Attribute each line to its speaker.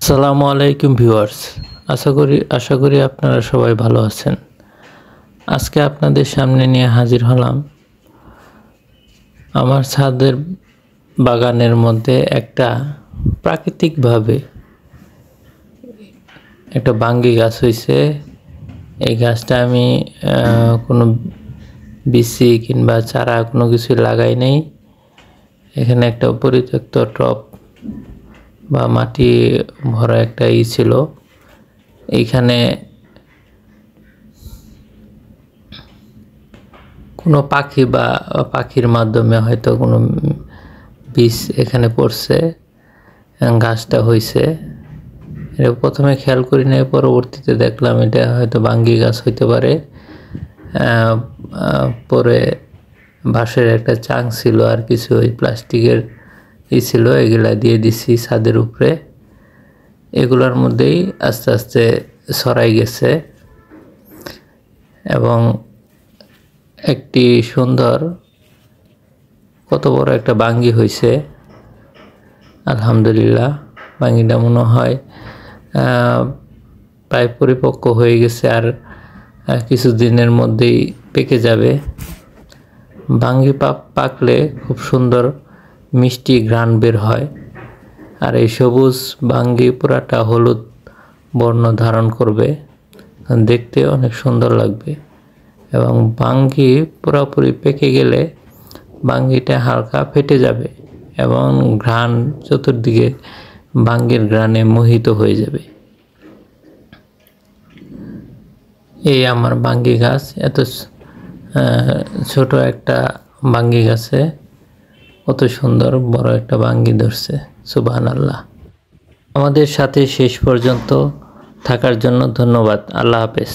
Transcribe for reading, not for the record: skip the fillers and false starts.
Speaker 1: আসসালামু আলাইকুম ভিউয়ার্স, আশা করি আপনারা সবাই ভালো আছেন। আজকে আপনাদের সামনে নিয়ে হাজির হলাম আমার ছাদের বাগানের মধ্যে একটা প্রাকৃতিকভাবে একটা বাঙ্গি গাছ হয়েছে। এই গাছটা আমি কোনো বিচি কিংবা চারা কোনো কিছু লাগাই নাই। এখানে একটা পরিত্যক্ত টব বা মাটি ভরা একটা ছিল। এইখানে কোনো পাখি বা পাখির মাধ্যমে হয়তো কোনো বীজ এখানে পড়ছে, গাছটা হয়েছে। এটা প্রথমে খেয়াল করি নাই, পরবর্তীতে দেখলাম এটা হয়তো বাঙ্গি গাছ হইতে পারে। পরে বাঁশের একটা চাং ছিল আর কিছু ওই প্লাস্টিকের ছিল, এগুলা দিয়ে দিছি ছাদের উপরে। এগুলোর মধ্যেই আস্তে আস্তে ছড়াই গেছে এবং একটি সুন্দর কত বড় একটা বাঙ্গি হয়েছে। আলহামদুলিল্লাহ, বাঙ্গিটা মনে হয় প্রায় পরিপক্ক হয়ে গেছে, আর কিছুদিনের মধ্যেই পেকে যাবে। বাঙ্গি পাকলে খুব সুন্দর মিষ্টি ঘ্রাণ বের হয়, আর এই সবুজ বাঙ্গি পুরাটা হলুদ বর্ণ ধারণ করবে, দেখতে অনেক সুন্দর লাগবে। এবং বাঙ্গি পুরোপুরি পেকে গেলে বাঙ্গিটা হালকা ফেটে যাবে এবং ঘ্রাণ চতুর্দিকে বাঙ্গির ঘ্রাণে মোহিত হয়ে যাবে। এই আমার বাঙ্গি গাছ, এত ছোট একটা বাঙ্গি গাছে কত সুন্দর বড় একটা বাঙ্গি ধরছে। সুবহানাল্লাহ। আমাদের সাথে শেষ পর্যন্ত থাকার জন্য ধন্যবাদ। আল্লাহ হাফেজ।